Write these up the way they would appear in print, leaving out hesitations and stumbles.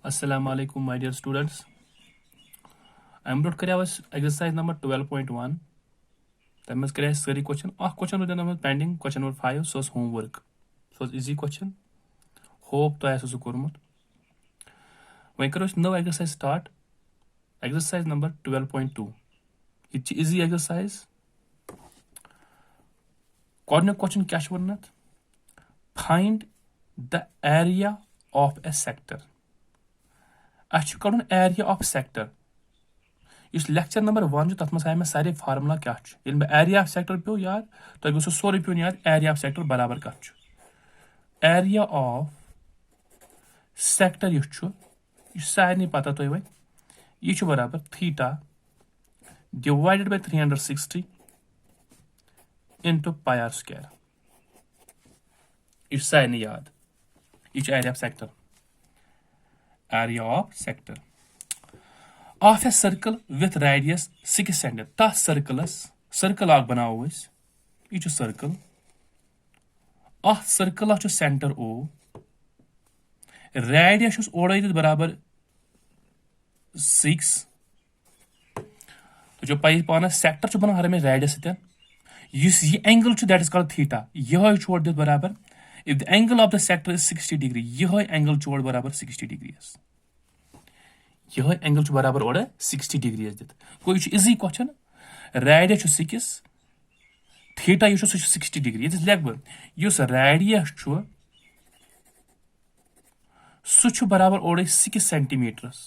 Assalamu alaikum, my dear students. I'm not करें exercise number 12.1. तब मैं करें सारी question. Question होता है pending. Question number 5. So homework. So easy question. Hope तो ऐसा सुकूरमत. वहीं करो no exercise start. Exercise number 12.2. It's easy exercise. Coordinate question क्या है? Find the area of a sector. अच्छी करूँ area of sector. इस लेक्चर नंबर 1 तथ मस आए मैं सारे फार्मूला क्या मैं एरिया ऑफ सेक्टर पे याद तो गो सोरे पे याद एरिया ऑफ सेक्टर बराबर कत एरिया ऑफ सेक्टर यह सारे पता तो वो यह बराबर theta divided by 360 into pi r square यह सारे याद यह area of sector of a circle with radius 6 cm. That circle आग बनाओ इस ये circle circle center O radius ओड़ा ये बराबर 6 तो जो पाई पाना sector बना हर में radius इतने ये angle that is called theta यह छोड़ दे बराबर if the angle of the sector is 60 degree यह angle छोड़ बराबर 60 degrees यह एंगल बराबर ओड़ा 60 डिग्री गो यह इजी क्वेश्चन रेडियस 6 थीटा यह 60 डिग्री ये लेख बस रेडियस सह बराबर ओड़ा 6 सेंटीमीटर्स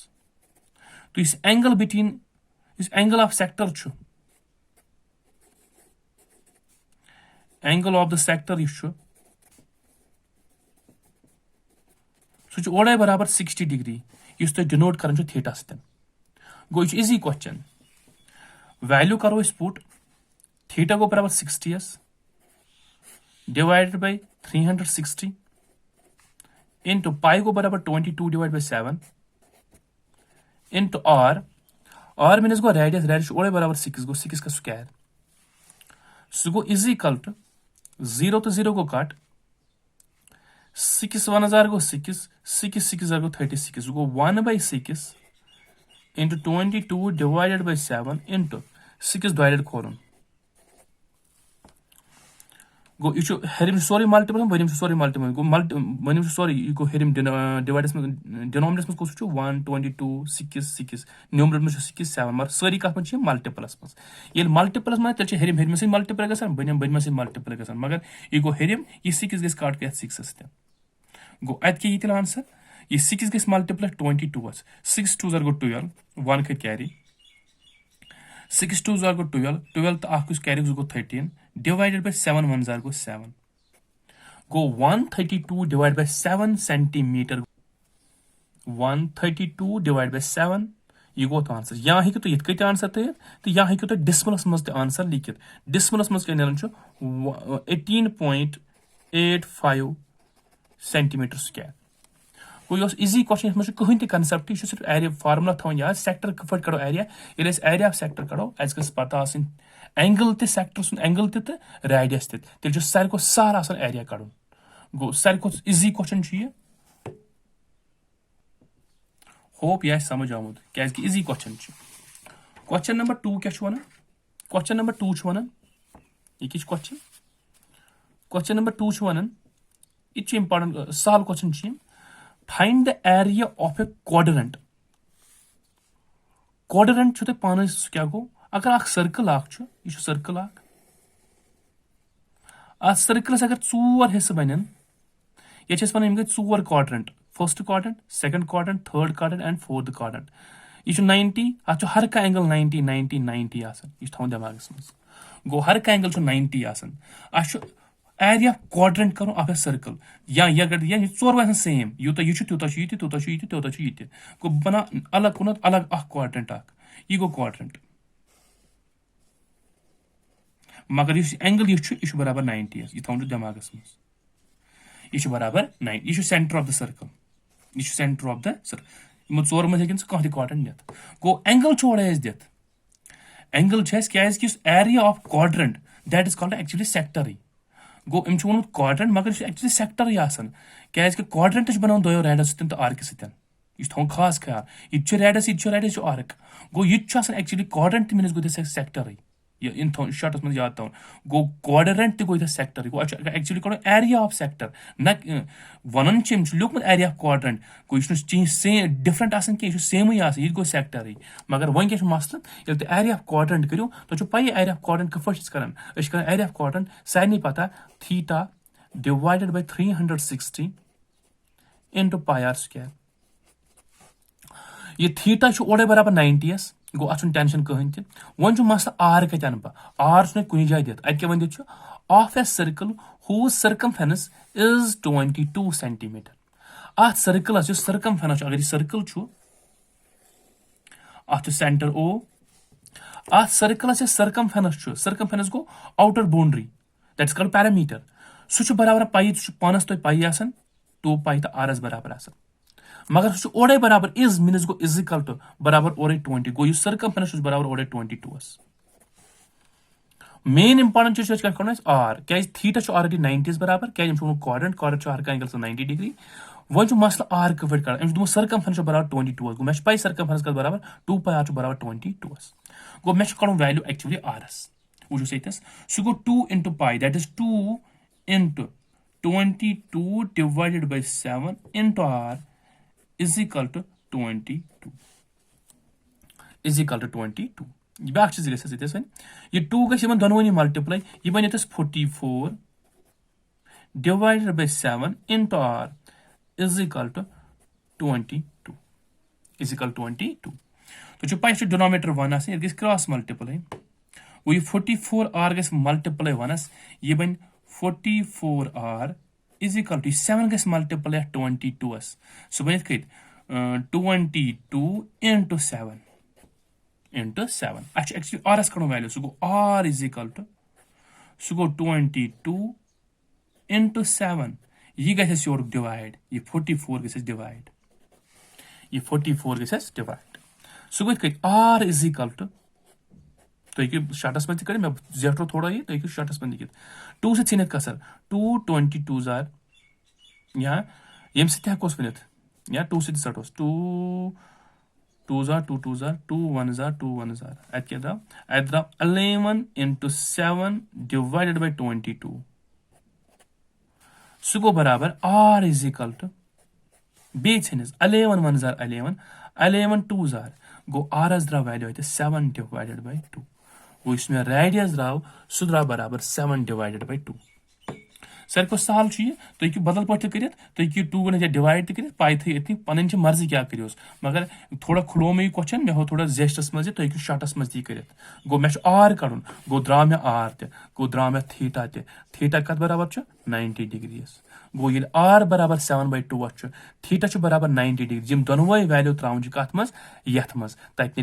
तो इस एंगल बिटवीन इस angle of sector angle of the sector यह सह ओड़ा बराबर 60 डिग्री इस तो डिनोट कर थीटा सतन गो यह इजी क्वेश्चन वैल्यू करो इस पुट थीटा गो बराबर 60 डिवाइडेड बाय 360 इंटू पाई गो बराबर 22 divide by 7 into r means गो रेडियस ओड़े बराबर 6 गो 6 का स्क्वायर सो गो इज इक्वल टू 0 तो 0 को काट 6 1000 go 6 6 go 36 go 1 by 6 into 22 divided by 7 into 6 divided column go you herim sorry multiple benim sorry multiple go benim sorry you go herim divided denominator में कुछ 1 22 6 6 numerator में 6 7 मगर sorry का में multiples में ये multiples में तेरे हेरिम हेरिम से multiply गसान benim से multiply गसान मगर ये go हेरिम ये 6 गस काट के 6 असते गो अत के ये आंसर ये 6 गस मल्टीप्लाई 22 6 2 गो 12 1 खत कैरी 6 2 गो 12 12 तो आख carry go 13 divided by 7 1 go 7 go 132 divide by 7 centimetre 132 divide by 7 ये गो तो आंसर यहाँ हेकि तो ये आंसर तो यहाँ हेकि तो डिसमलस मज आंसर लिखित डिसमलस मज क्या 18.85 सेंटीमीटर स्क्वायर गो इजी क्वेश्चन इसमें कहीं तक कंसेप्ट यह सिर्फ एरिया फार्मूला थवन याद सेक्टर कट कड़ो एरिया ये एरिया ऑफ सेक्टर कड़ो अस गस पता एंगल ते सेक्टर सुन एंगल ते रेडियस तेल सारे को सारा एरिया कड़न गो सारे को इजी क्वेश्चन ये होप यह समझ आमुत क्या इजी क्वेश्चन क्वेश्चन नंबर 2 क्या वन क्वेश्चन नंबर 2 वन यह question number 2 one it's important solve question find the area of a quadrant छुते पाने क्या गो अगर आख सर्कल आख ये सर्कल आख सर्कल अगर 4 हिस्से बनन ये वन गई 4 quadrant first quadrant second quadrant third quadrant and fourth quadrant यह 90 अत हर का एंगल 90 90 90 यह थवन दिमागस मज गो हर का एंगल 90 अत एरिया क्वाड्रेंट करो ऑफ ए सर्कल या चोर सेम यूत यह तूत गो बना अलग कुन अलग क्वाड्रेंट यह गो क्वाड्रेंट मगर एंगल यह बराबर 90 यह थवन दिमागस मज यह बराबर 90 यह सेंटर ऑफ द सर्कल यह सेंटर ऑफ द सर्कल यमो चोर मज हेकन कह क्वाड्रेंट दित गो एंगल छोड़ दित एंगल क्या area of quadrant that is called actually sector गो अम वोनमुत क्वाड्रेंट मगर एक्चुअली सेक्टर क्या क्वाड्रेंट बनान दो रेडो सतन तो आर्क सतन यह थोन खास ख्याल यह रेडस यह आर्क गो यह एक्चुअली क्वाड्रेंट तमिस गो सेक्टर इन थो शॉर्टस मज याद थवन गो क्वाड्रेंट गो सेक्टर गो एक्चुअली करो एरिया ऑफ सेक्टर न वन लिखमुत एरिया ऑफ क्वाड्रेंट गो यह चीज सेम डिफरेंट यह सेम यह गो सेक्टर मगर वन क्या मसल ये तुम एरिया ऑफ क्वाड्रेंट करो तो पी एरिया ऑफ क्वाड्रेंट कफ कर एरिया ऑफ क्वाड्रेंट सारे पता theta divided by 360 into pi r square ये थीटा ओडे बराबर 90 गो अत टेंशन कहें वन मसल आर कत अन आर कुछ जाए दित अत वन दित of a circle whose circumference is 22 centimetre अत सर्कलस सर्कमफेरेंस अगर सर्कल अत सेंटर ओ अत सर्कलस सर्कमफेरेंस गो outer boundary that's called perimeter सह बराबर पाई पानस तुम पाई 2 पाई तो आरस बराबर मगर सह ओडे बराबर इज मीनस गो इज इक्वल टू बराबर ओरे 20 गो सर्कमफेरेंस बराबर ओरे 22 मेन इंपॉर्टेंट चीज क्या करना आर क्या थीटा ऑलरेडी 90 बराबर क्या क्वाड्रेंट आर एंगल 90 डिग्री वन मसल आर कफ कर सर्कमफेरेंस बराबर 22 गो मे पाई सर्कमफेरेंस बराबर 2 पाई आर बराबर 22 गो मे कड़न वैल्यू एक्चुअली आरस वो सह गो 2 into pi that is 2 into 22 divided by 7 into r is equal to 22 is equal to 22 back चीज गई यह 2 गई दोनों मल्टीप्लाई यह बन 44 divided by 7 into r is equal to 22 is equal to 22 तो पाई डिनोमिनेटर 1 ये क्रॉस मल्टीप्लाई वो ये 44 r गई मल्टीप्लाई 1 यह बन 44 r is equal to 7 गई मल्टीप्लाई 22 सह बन कत 22 into 7 into 7 एक्चुअली आरस कड़ो वैल्यू सह गो r is equal to सह गो 22 into 7 यह गई योर डिवाइड यह 44 गई डिवाइड यह 44 गई डिवाइड सह गो कत r is equal to तुम शॉर्टस मज कर जेटो थोड़ा ये तुम शॉर्टस मज लिखित 2 से छिन कसर 2 22 जार या यम से हकोस वन या 2 से सटोस 2 2 जार 2 2 जार 2 1 जार 2 1 जार अत क्या द्राव 11 into 7 divided by 22 सह गो बराबर r is equal to बे 11 1 जार 11 11 2 जार गो r द्राव वैल्यू 7 divided by 2 वो इसमें रेडियस द्राव सह द्राव बराबर 7 divided by 2 सारे सहल तुम हूँ बदल पे कर तुम 2 गो डिवाइड कर पाई थी इतनी पन मर्जी क्या करो मगर थोड़ा खुलो मे क्वेश्चन मे हो थोड़ा जेस्टस मज तुम हूँ शॉर्टस मज ती कर गो मे आर कड़न गो द्रा मे आर गो द्रा मे थीटा थीटा कत बराबर 90 डिग्री गो ये आर बराबर 7/2 थीटा बराबर 90 डिग्री जिम दोनों वैल्यू त्रावन कत मज यथ मज तत नी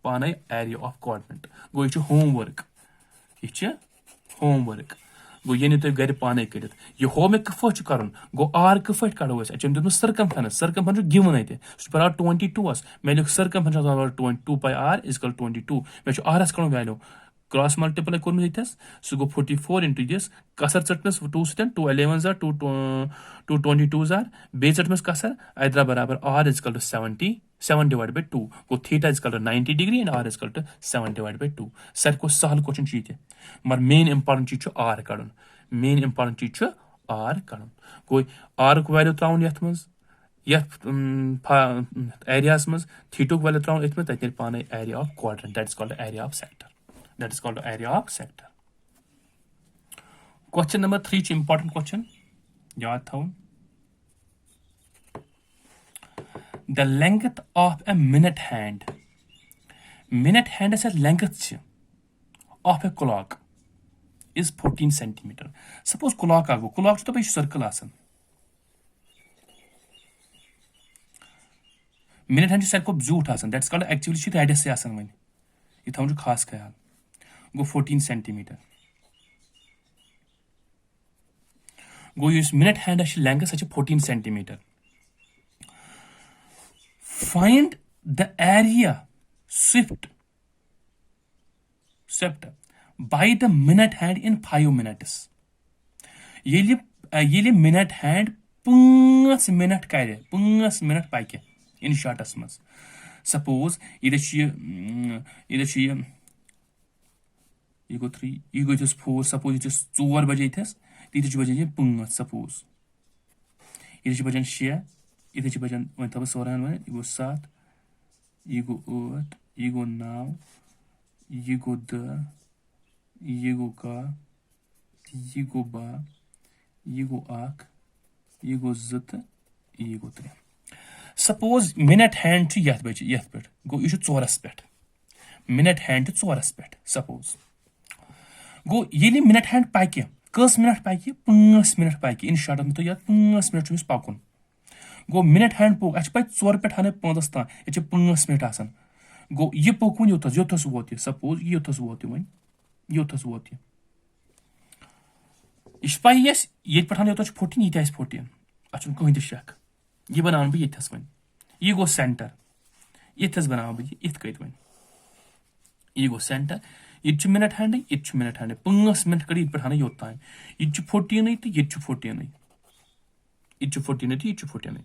पान एरिया ऑफ क्वाड्रेंट गो यह होमवर्क यह होमवर्क गो ये तुम गर पाने कर होम कफ कर गो आर कफ कड़ो अम सर्कमफेरेंस गिवन अत बराबर 22 मे लिख सर्कमफेरेंस बराबर 2 पाई आर इज इक्वल 22 मे आरस कड़ो वैल्यू क्रॉस मल्टीप्लाई कोर्मुत सह गो 44 into दिस कसर चटमस 2 सत 2 11 जार 2 22 जार बे चटमस कसर अत द्रा बराबर r is equal to 7 divided by 2 गो theta is equal to 90 degree and r is equal to 7 divided by 2 सारे सहल क्वेश्चन ये मगर मेन इंपॉर्टेंट चीज आर कड़न मेन इंपॉर्टेंट चीज आर कड़न गो आर वैल्यू त्रावन यथ मज एरियास मज थीटुक वैल्यू त्रावन अत तत पान area of quadrant that is called area of sector that is called the area of sector. Question number 3 important question yaad thaun the length of a minute hand is a length of a clock is 14 centimeter suppose clock ago clock to circle asan minute hand sarko zooth asan that's called actually radius se asan wani ये थो खास ख्याल गो 14 centimetre गो minute hand length सह 14 centimetre find the area Swift by the minute hand in 5 minutes ये minute hand 5 minute कर 5 minute पक इन shorts मज suppose ये गो 3 यह गो 4 सपोज ये 4 बजे ये बजे ये 5 सपोज ये बजान 6 ये बजान वो थो सोरान वो यह गो 7 यह गो 8 यह गो 9 यह गो 10 यह गो 11 यह गो 12 यह गो 1 यह गो 2 तो यह गो 3 सपोज मिनट हैंड ये पे गो यह 4 पे मिनट हैंड 4 पे सपोज गो ये मिनट हैंड पक कस मिनट पक 5 मिनट पक इन शॉर्ट में तो याद 5 मिनट पकुन गो मिनट हैंड पोक पे 4 पे 5 तान ये 5 मिनट आसान गो यह पकुन योथस वोत सपोज योथस वोत वन योथस वोत यह पे ये पे योत 14 ये 14 अत कहीं शक यह बना बह यथस वन यह गो सेंटर यथस बना बह इत कत वन यह गो सेंटर ये मिनट हैंड ये मिनट हैंड 5 मिनट कड़ी पे योत तान ये 14 तो ये 14 ये 14 तो ये 14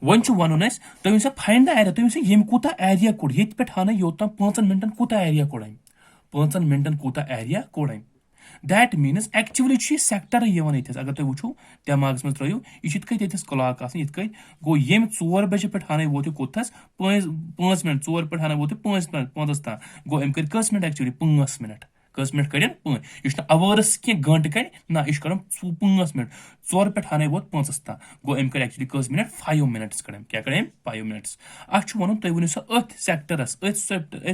वन वन तुम सा फाइंड द एरिया तुम यम कूता एरिया कोड ये पे योत 5 मिनटन कूता एरिया कोड 5 मिनटन कूता एरिया कोड दैट मीन्स एक्चुअली सेक्टर अगर तुम वो दिमाग में त्रो यह क्लॉक ये गो ये 4 बजे पे वोत कोथस 5 मिनट 4 पे वोत 5 मिनट 5 तान गो अम कर कस मिनट एक्चुअली 5 मिनट कस मिनट कड़न 5 यह अवर्स कह गंट कड़ ना यह कर 5 मिनट 4 पे वोत 5 तान गो अम कर एक्चुअली कस मिनट 5 मिनट्स कड़म क्या कड़म 5 मिनट्स अ वन तुम वो सा अथ सेक्टरस अथ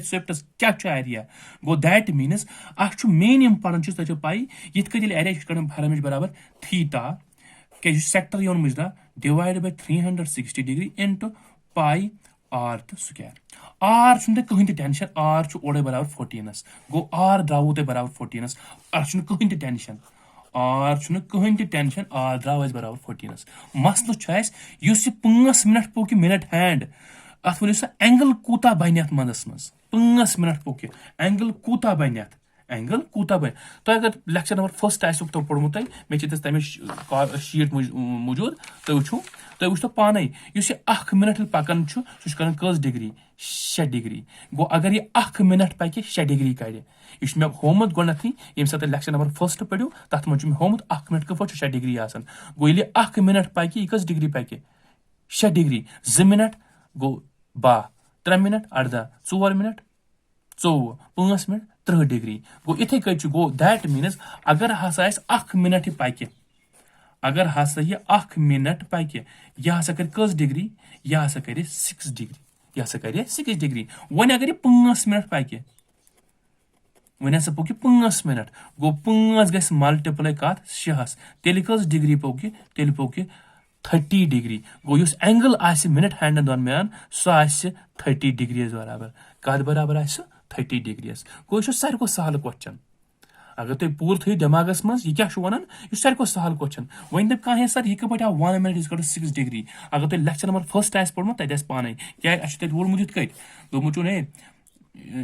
स्विफ्टस क्या एरिया गो दैट मीन्स अ मेन यम पढ़ान तुझे पाई ये एरिया कड़म हरमेश बराबर थीटा क्या सेक्टर योन मुजरा divide by 360 degree into pi r तो स्क्वायर आर कहीं टेंशन आर ओडे बराबर 14 गो आर द्राव तुम बराबर 14 अर कहीं टेंशन आर कहीं टेंशन आर द्राव बराबर 14 मसल 5 मिनट पोक मिनट हैंड अत वो एंगल कूता बन मंदस मज 5 मिनट पोक एंगल कूता बन एंगल कूता बन तो अगर लेक्चर नंबर फर्स्ट तो पोर्मुत मे तमें शीट मौजूद तुम वो पाने इस मिनट पकान सह कस डिग्री 6 डिग्री गो अगर यह 1 मिनट पक 6 डिग्री कड़ यह मे होमुत गोथी ये सात लेक्चर नंबर फर्स्ट पढ़ो तथ मे होमुत 1 मिनट कफ 6 डिग्री आसान गो ये 1 मिनट पक यह कस डिग्री पक 6 डिग्री 2 मिनट गो 12 3 मिनट 18 4 मिनट 24 5 मिनट 30 डिग्री गो इथे कट गो दैट मीन्स अगर हसा 1 मिनट पक अगर हसा यह 1 मिनट पक यह हसा कर कस डिग्री यह हसा कर 6 डिग्री यह हसा कर 6 डिग्री वन अगर 5 मिनट पक वन हसा पोक 5 मिनट गो 5 गस मल्टीप्लाई कत 6 तेल कस डिग्री पोक तेल पोक 30 डिग्री गो युस एंगल आस मिनट हैंड दरमियान सह 30 डिग्री बराबर कत बराबर आ 30 डिग्री गो यह सारे सहल क्वेश्चन अगर तुम पूर थो दिमागस मज यह क्या वन यह सारे सहल क्वेश्चन वन दप कह सर यह कप 1 मिनट इज 6 डिग्री अगर तुम लेक्चर नंबर फर्स्ट पोर्मुत तथ पाने क्या वोलमुत ये कत दोमुत ए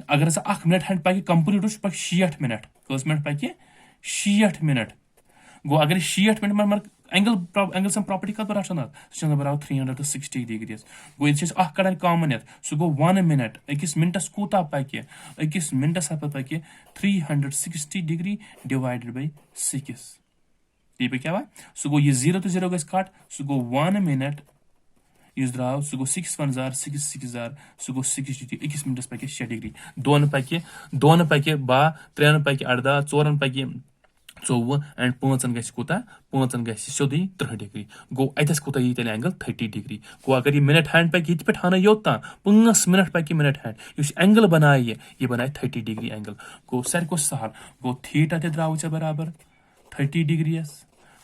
अगर हसा 1 मिनट हैंड पक कंप्लीट पक 60 मिनट कस मिनट पक 60 मिनट गो अगर 60 मिनट एंगल सम प्रॉपर्टी कत रटान सह बराबर 360 डिग्री गो ये कड़ान कॉमन ये सह गो 1 मिनट अकिस मिनटस कूता पक अकिस मिनटस पक 360 डिग्री डिवाइडेड बाय 6 ये पे क्या हुआ सह गो ये 0 तो 0 गस कट सह गो 1 मिनट इस द्राव सह गो 6 1 जार 6 6 जार सह गो 60 डिग्री अकिस मिनटस पक 6 डिग्री 2 पक 12 3 पक 18 4 पक 24 एंड 5 कूता 5 सोदी 30 डिग्री गो अतस कूता ये तेल एंगल 30 डिग्री गो अगर ये मिनट हैंड पक ये पे योत 5 मिनट पक मिनट हैंड इस एंगल बनाए ये बनाए 30 डिग्री एंगल गो सारे सहल गो थीटा ते द्राव बराबर 30 डिग्री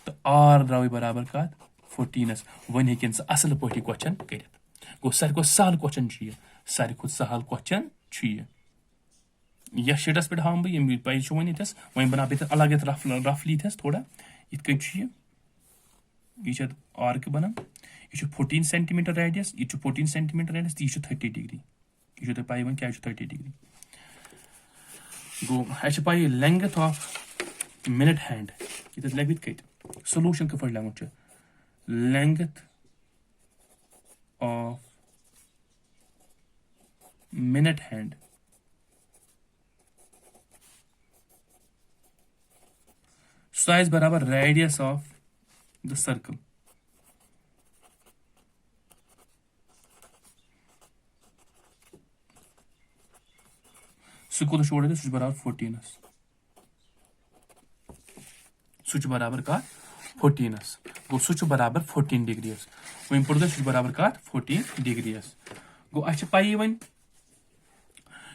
तो आर द्राव बराबर कत 14 वन हेकन सह असल पे क्वेश्चन कर गो सारे सहल क्वेश्चन सारे सहल क्वेश्चन यह शीटस पे हम बह पे वन यस वन बना बह अलग रफली थोड़ा इत यह आर्क बनान यह 14 सेंटीमीटर रेडियस यह 14 सेंटीमीटर रेडियस यह 30 डिग्री यह तुम पाई वन क्या 30 डिग्री गो अ pi length of minute hand ये लेग कत सोल्यूशन कफ length length of minute hand. Size बराबर radius of the circle. सो कोत छोड़ सह बराबर 14 सह बराबर कत 14 गो सह बराबर 14 डिग्री वन पढ़ सह बराबर कत 14 डिग्री गो अ पी वन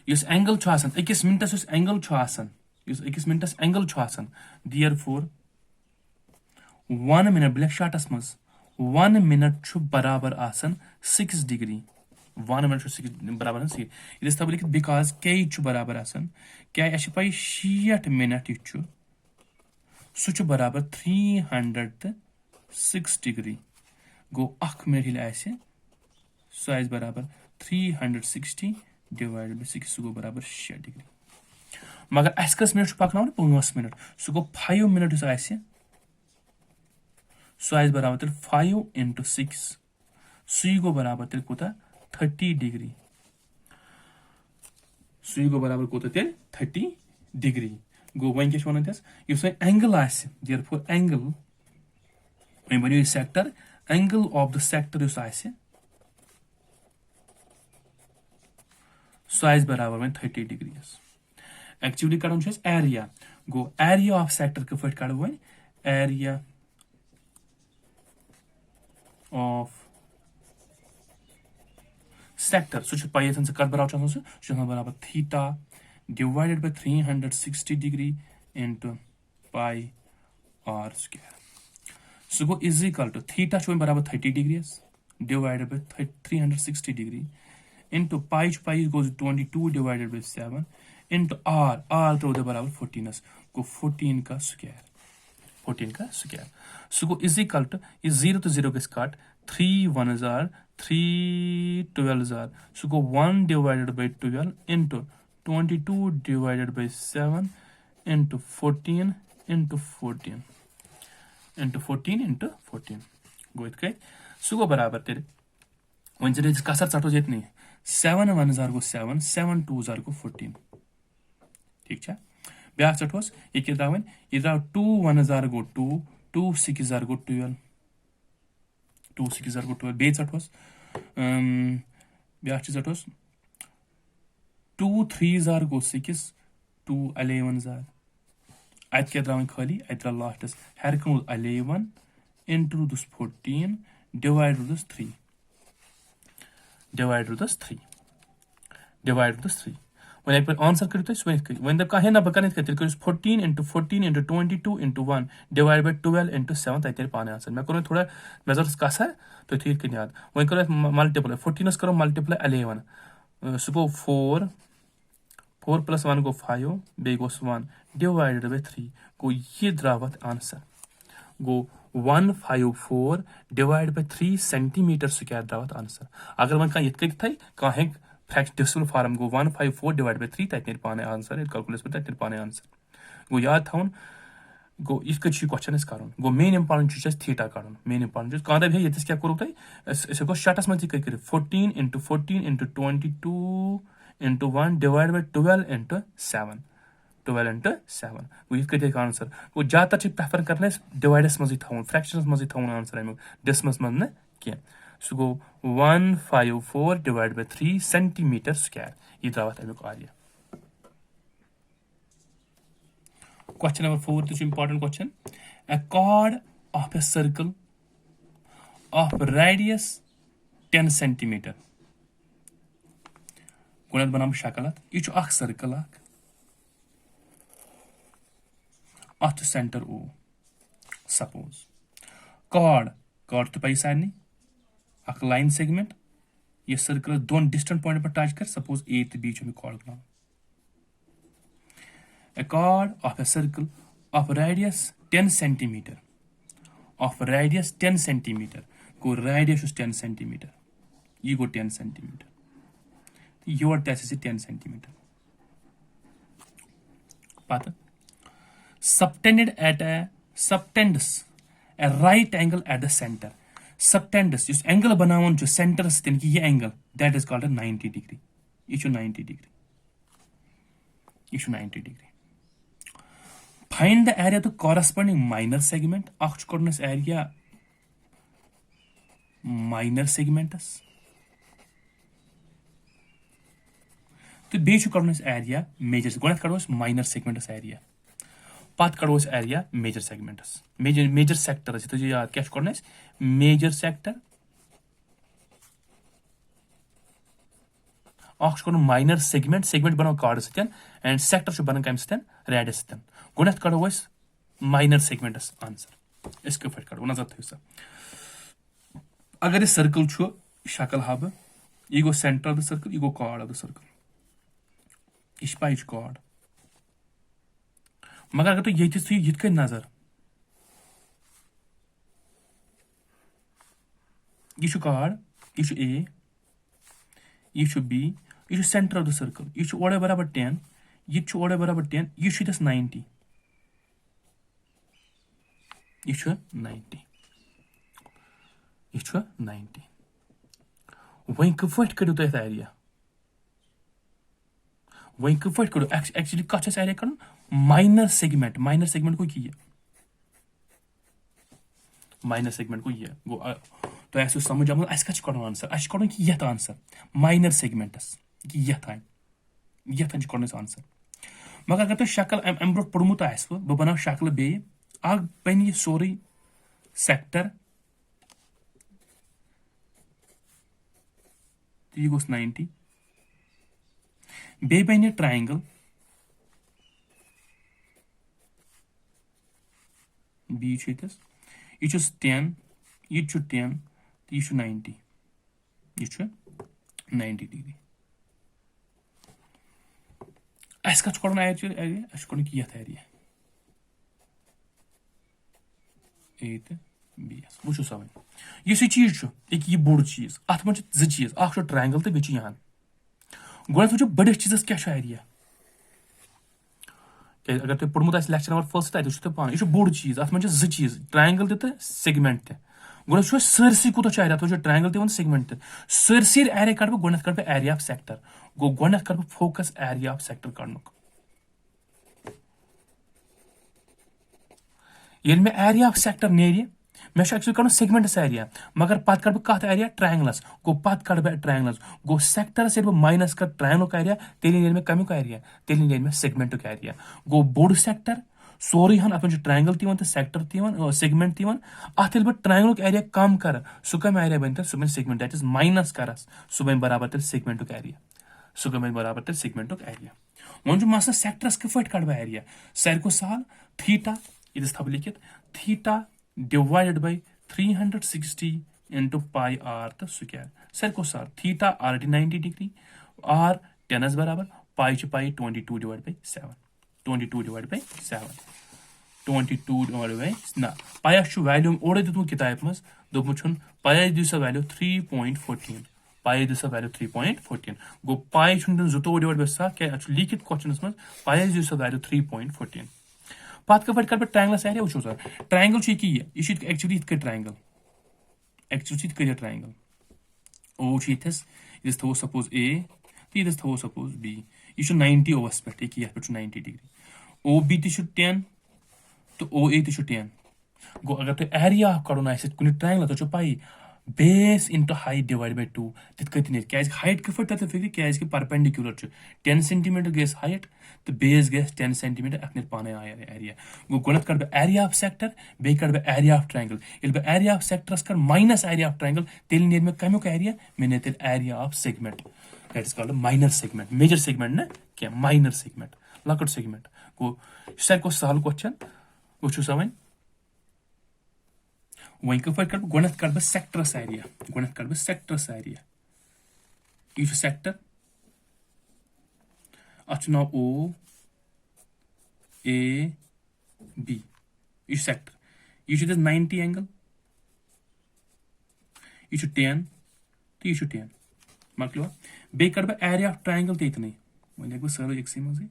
एंगल अकिस मिनटस एंगल अकिस मिनटस एंगल दियर फोर 1 मिनट ब्लैक शार्टस मज 1 मिनट बराबर 6 डिग्री 1 मिनट बराबर 6 ये तब लिखित बिकॉज के बराबर क्या पी 60 मिनट यह सह बराबर 306 डिग्री गो 1 मिनट ये सह बराबर 360 डिवाइड बाय 6 सह गो बराबर 6 डिग्री मगर अस कस मिनट पकन 5 मिनट सह गो 5 मिनट सह बराबर तेल 5 into 6 सह गो बराबर तेल कोता 30 डिग्री सह गो बराबर कोता तेल 30 डिग्री गो वन क्या वन इस एंगल देयरफॉर एंगल वन बनो sector angle of the sector सह बराबर वन 30 डिग्री एक्चुअली कड़न एरिया गो एरिया ऑफ सेक्टर कफ कड़ वन एरिया ऑफ सेक्टर सह पी कत बराबर सह बराबर theta divided by 360 degree into pi r square. So go is equal to theta show barabar 30 degrees divided by 360 degree into pi goes 22 divided by 7 into r to the barabar 14 go 14 ka square. So go is equal to is 0 to 0 gets cut 3 1s are 3 12s are so go 1 divided by 12 into 22 divided by 7 into 14 into 14 into 14 into 14 गो इत सह गो बराबर तेल one कसर चटो ये नहीं 7 1s गो 7 7 2s गो 14 ठीक ब्या चटोस ये द्राव वन यह द्राव 2 1s गो 2 2 6s गो 12 2 6s गो 12 बे चटोस ब्या चटोस 2 3s go 6 2 11s अत क्या द्राव खाली अत द्राव लास्टस हर कम 11 into this 14 divide with this 3 when I put answer करो तो when the कहे ना बकने के तेरे 14 into 14 into 22 into 1 divided by 12 into 7 ताकि तेरे पाने आंसर मैं करूँ थोड़ा मेजर्स कसा है तो ठीक है याद when करो मल्टीपल 14 करो मल्टीपल 11 सो गो 4 plus 1 go 5 बे goes 1 divided by 3 go ये द्रावत answer go 154 divided by 3 centimeter square द्रावत आंसर अगर वन का इतके था का है fraction decimal form go 154 divided by 3 तक पाने आंसर कैलकुलेट पे तक पाने आंसर go याद थाउन गो इस क्वेश्चन करुन गो मेन इंपॉर्टेंट थीटा करुन मेन इंपॉर्टेंट कह दे ये क्या करो तुम शर्टस मज 14 into 14 into 22 into 1 divided by 12 into 7 12 into 7 वो ये आंसर वो ज़्यादातर प्रेफर करने डिवाइडस मज थवन फ्रैक्शनस मज थवन आंसर अमुक डेसिमल्स मज न कह सो गो 154 divided by 3 centimeter square ये द्राव अमुक Arya Question number 4 this is important question. A chord of a circle of radius 10 centimeter. गुणत बनाम शक्लत यह अख सर्कल अत सेंटर O सपोज chord तो पाई सारे अख लाइन सेगमेंट यह सर्कल दोन डिस्टेंट पॉइंट पर टच कर सपोज A तो B chord बनाम A chord of a circle of radius 10 centimeter. Of radius 10 centimeter. Go radius is 10 centimeter. You go 10 centimeter. Your test is 10 centimeter. Pata. Subtended at subtends a right angle at the center. Subtendus. Just angle बनावन जो center से कि ये angle that is called a 90 degree. यह 90 degree, यह 90 degree. Find the area to corresponding minor segment. Akh कड़नस area minor segments. तो बेच कड़नस area major. गोनत कड़ोस minor segments area. पात कड़ोस area major segments. Major sector. तो जो याद क्या कड़नस major sector. Akh कड़न minor segment बनाओ कार्ड सत्यन and sector शो बनाओ कम Satyan radius Satyan. गोनत कड़ोस minor segments answer. इसके फट कड़ो नजर थे सब. अगर ये सर्कल छो शक्ल हब यह गो सेंटर ऑफ द सर्कल यह गो कॉर्ड ऑफ द सर्कल यह पाइच कॉर्ड मगर अगर तो ये थी यित कन नजर यह कॉर्ड यह ए यह बी यह सेंटर ऑफ द सर्कल यह ओडे बराबर 10 यह ओडे बराबर 10 यह 90 यह 90 यह 90 वहीं कफट करो तो एरिया वहीं कफट करो एक्चुअली कछ एरिया कर माइनर सेगमेंट को किया माइनर सेगमेंट को ये गो तो ऐसे समझ आम अस कछ करो आंसर अस करो कि यथ आंसर माइनर सेगमेंटस कि यथान करो आंसर मगर अगर तो शक्ल अम ब्रो पढ़मुत आसो बह बनाव शक्ल बे आग बन यह सोरे सेक्टर यह गोस 90 बे बन ट्रायंगल बी यह 10 यह 10 यह 90 यह 90 डिग्री अस कछ कड़न एरिया अस कड़न कि यथ एरिया ए तो बी वो सवाल इस चीज यह बोड़ चीज अत मन चीज ट्रायंगल तो बे यहाँ गोड वो बड़स चीजस क्या एरिया अगर तुम पढ़मुत लेक्चर नंबर फर्स्ट तक तो पान यह बोड़ चीज अत मन चीज ट्रायंगल तो सेगमेंट तो गोड वो सरसी कूत एरिया तो ट्रायंगल तो सेगमेंट तो सरसी एरिया कड़ गोड कड़ एरिया ऑफ सेक्टर गो गोड कड़ फोकस एरिया ऑफ सेक्टर कड़नुक ये मे एरिया ऑफ सेक्टर नेरी मे एक्चुअली कड़न सेगमेंटस एरिया मगर पत कड़ कत एरिया ट्रायंगलस गो पत कड़ ट्रायंगलस गो सेक्टरस ये माइनस कर ट्रायंगल एरिया तेल मे कमुक एरिया तेल मे सेगमेंटुक एरिया गो बोड़ सेक्टर सोरे हन अपन ट्रायंगल तो सेक्टर सेगमेंट अत बह ट्रायंगल एरिया कम कर सह कम एरिया बन सह बन सेगमेंट दैट इज माइनस करस सह बन बराबर तेल सेगमेंटुक एरिया सह बन बराबर तेल सेगमेंटुक एरिया वो मसला सेक्टरस कफ कड़ एरिया सारे को सहल थीटा ये थव लिखित theta divided by 360 into pi r तो स्क्वायर सारे को सहल थीटा already 90 डिग्री r 10 बराबर पाई 22 divide by 7 22 divide by 7 22 divide bye ना पाया वैल्यू ओडे दितु किताब मज दोपमुन पाया दिसा वैल्यू 3.14 पाया दिसा वैल्यू 3.14 गो पाई जुतो डिवाइड बाय 7 क्या लिखित क्वेश्चनस मज पाया दिसा वैल्यू 3.14 पत कफ कर ट्रायंगलस एरिया वो सर ट्रायंगल यह एक्चुअली इत triangle actually triangle O yes थो सपोज ए तो ये थो सपोज बी यह 90 ओवस पे ये 90 डिग्री ओ बी तो 10 तो ओ ए तो 10 गो अगर तो एरिया कड़न कुछ ट्रायंगल तो पाई base into height divide by 2 तित कत क्या हाइट कफ तक फिक्र क्या परपेंडिकुलर 10 सेंटीमीटर गैस हाइट तो बेस गैस 10 सेंटीमीटर अख पाने एरिया गो गुणत कर एरिया ऑफ सेक्टर बे कर एरिया ऑफ ट्रायंगल ये एरिया ऑफ सेक्टरस कर माइनस एरिया ऑफ ट्रायंगल तेल नेर मे कमुक एरिया मे ने तेल area of segment that is called minor segment major segment ना क्या माइनर सेगमेंट लकट सेगमेंट गो सारे को सहल क्वेश्चन वो वन वहीं कफ कर गुणत कर सेक्टरस एरिया गुणत कर सेक्टरस एरिया यह सेक्टर अत नाव ओ ए बी यह सेक्टर यह 90 एंगल यह 10 तो यह 10 मकलो बे कर एरिया ऑफ ट्रायंगल तो इतने वन हेक सर्व एक मज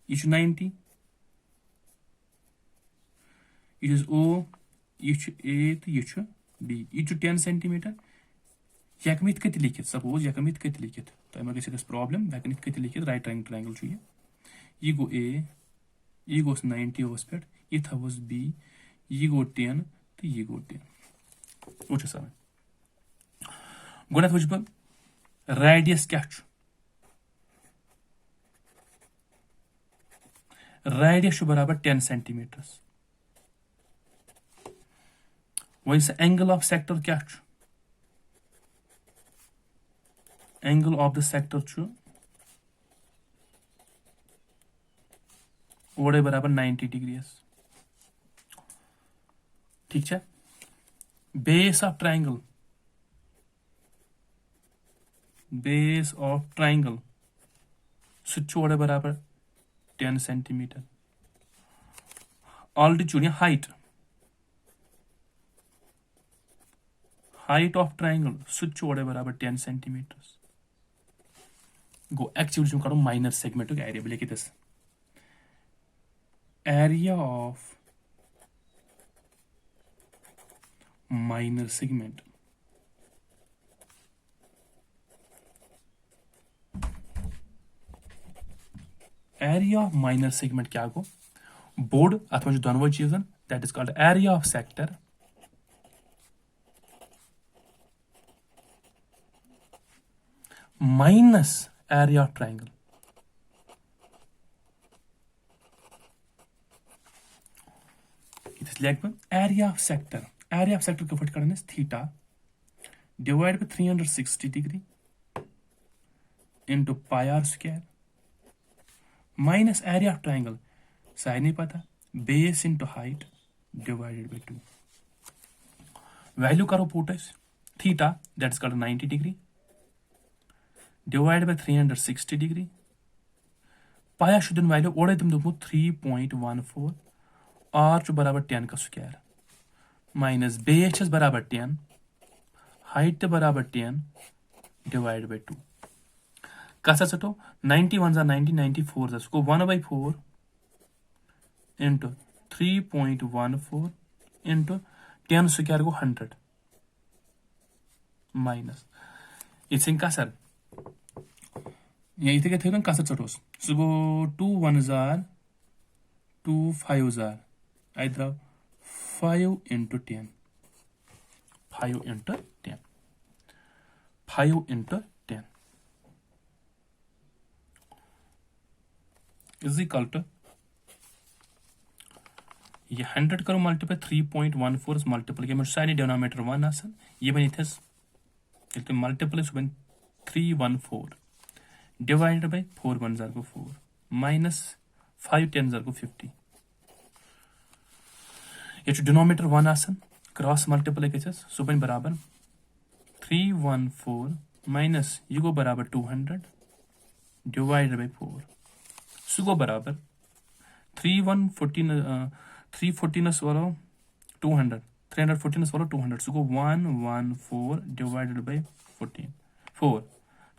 यह 90 यह ओ यह ए तो यह बी यह 10 सेंटीमीटर यह हेकम इत कति लिखित सपोज यह हेकम इत कति लिखित तो मे गस प्रॉब्लम बह इत कति लिखित राइट ट्रायंगल यह गो ए यह गोस 90 ओस पे यह थवस बी यह गो 10 तो यह गो 10 वो सर गोडत वुच बह रेडियस क्या रेडियस बराबर 10 सेंटीमीटर्स वही से एंगल ऑफ सेक्टर क्या एंगल ऑफ द सेक्टर ओडे बराबर 90 डिग्री ठीक है बेस ऑफ ट्रायंगल ओडे बराबर 10 सेंटीमीटर ऑल्टीट्यूड या हाइट ऑफ ट्रायंगल ओडे बराबर 10 सेंटीमीटर गो एक्चुअली करो माइनर सेगमेंट एरिया बे लिखित area of minor segment area of minor segment क्या गो बोर्ड अत मे दोनों चीजन that is called area of sector minus area of triangle area of sector cut कर theta divide by 360 degree into pi r square minus area of triangle सारे नहीं पता base into height divided by 2 value करो put theta that is called 90 degree divide by 360 degree पाया शुद्ध value ओडे तुम दो 3.14 are बराबर 10 का स्क्वायर माइनस बेस बराबर 10 हाइट बराबर 10 डिवाइड बाय 2 कसा सटो 90 1 90 94 उसको 1/4 इंटू 3.14 इंटू 10 स्क्वायर को 100 माइनस इट्स इन कसर इथे क्या थे कसर चटोस सो गो 2 1 2 5 आई द्राव 5 into 10 5 into 10 5 into 10 is equal to ये 100 करो मल्टीप्लाई 3.14 मल्टीप्लाई ये सारे डिनोमिनेटर 1 आसन ये बन इथस इल्ते मल्टीप्लाई सो बन 314 डिवाइडेड बाय 4 1 को 4 माइनस 5 10 को 50 ये डिनोमिनेटर 1 आसन क्रॉस मल्टीप्लाई गस सो बन बराबर 314 माइनस ये गो बराबर 200 डिवाइडेड बाय 4 सो गो बराबर 314 वाला 200 314 वाला 200 सो गो 114 डिवाइडेड बाय 4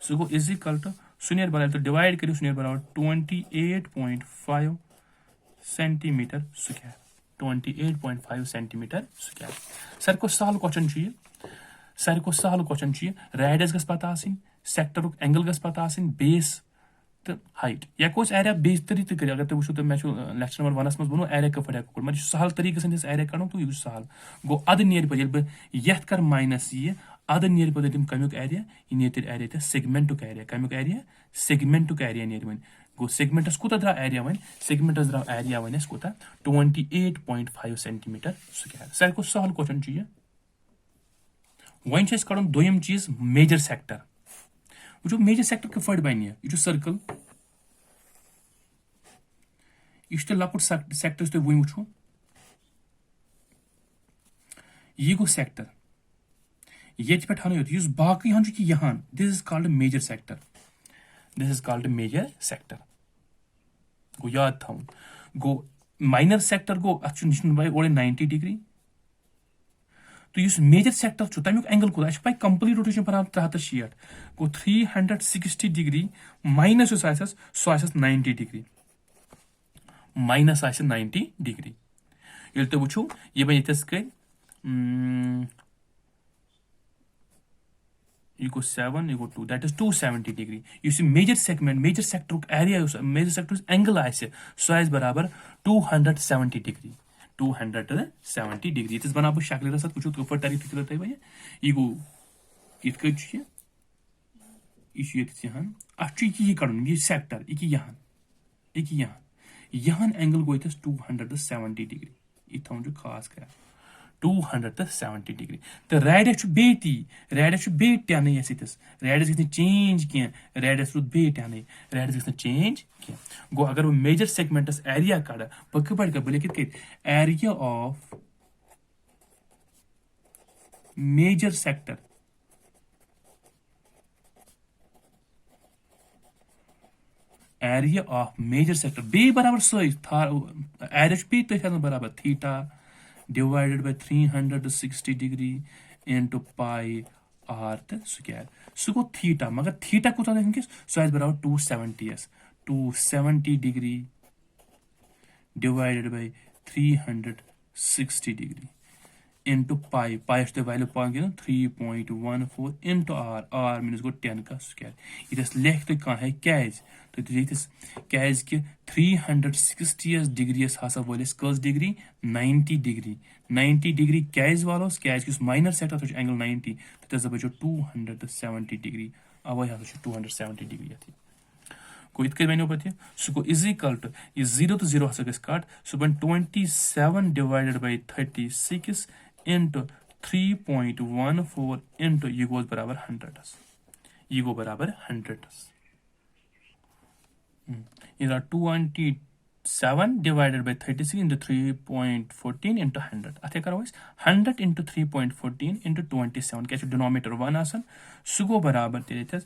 सो गो इज इक्वल टू शून्य बराबर तो डिवाइड करियो शून्य बराबर 28.5 centimetre square 28.5 centimetre square sir को सहल क्वेश्चन चाहिए रेडियस गस पता आसिन सेक्टर एंगल गस पता आसिन बेस तो हाइट या कोस एरिया बेस तरीके कर अगर तुम तो मैं लेक्चर नंबर 1 मज बनो एरिया कफ कर मैं सहल तरीके से एरिया कड़ो तो यह सहल गो अद नीर पे यथ कर माइनस ये अद नीर पे तुम कमुक एरिया यह नीर एरिया सेगमेंटुक एरिया कमुक एरिया सेगमेंटुक एरिया नीर वन गो सेगमेंटस कूत द्राव एरिया वन सेगमेंटस द्राव एरिया वन कूत 28.5 सेंटीमीटर स्क्वायर सर को सहल क्वेश्चन चाहिए वन कड़न दोयम चीज मेजर सेक्टर वो मेजर सेक्टर कफ बन यह सर्कल यह लकुट सेक्टर तुम वो वो यह गो सेक्टर ये पे हन यो बाकी हन कि यहाँ this is called major sector गो याद थवन गो माइनर सेक्टर गो अ ओडे 90 डिग्री तो इस मेजर सेक्टर तमुक एंगल कूत पे कंप्लीट रोटेशन पर 360 गो 360 डिग्री माइनस सो 90 डिग्री माइनस 90 डिग्री ये तुम वो ये बन ये equal 7 equal 2, that is 270 degree. You see major segment, major sector area, major sector angle आसे so is बराबर 270 degree. 270 degree. It is बना बो शक्ल रसात कुछ तो ऊपर तारीख कितना था भाई ये गो इतका चीज़ ये यहाँ अच्छी ये करूँ ये सेक्टर एक यहाँ एंगल गो इतने 270 degree इतना मुझे खास क्या 270 degree. The radius should be T. Radius should be T. Yes, it is. Radius is the change. Radius should be T. Radius is the change. Go agar वो major segment as area काड़ा पक्के पढ़ के बोले कि area of major sector area of major sector B बराबर सोई था area should be तो क्या बराबर theta divided by 360 degree into pi r square. So go theta. मगर theta को तो देखेंगे so is बराबर 270 s 270 degree divided by 360 degree into pi. Pi is the value पाएंगे ना 3.14 into r means go 10 का square. इधर लेख तो कहाँ है कैज तो इधर कैज के 360 degree हासा बोले कस डिग्री 90 degree 90 degree कैज वालों कैज किस माइनर सेट आता है एंगल 90 तो तब बचो 270 degree अब यहाँ से 270 degree आती को इतने मैंने बताया सो को इज इक्वल टू ये 0 to 0 हासा किस काट सो बन 27 divided by 36 into 3.14 into ये गोल बराबर 100 ये गो बराबर 100 इधर 27 divided by 36 into 3.14 into 100 अथे करो इस 100 into 3.14 into 27 क्या डिनोमिनेटर 1 आसन सुगो बराबर तेरे थे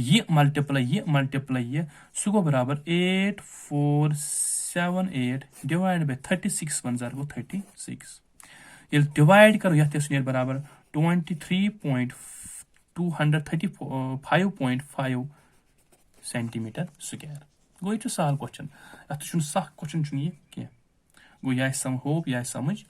ये मल्टीप्लाई ये सुगो बराबर 8478 divided by 36 1 जार वो 36 ये डिवाइड करो यह तेरे बराबर 23.235.5 centimeter square. Go to solve question. After you solve question, go yeah, some hope, yeah, some much.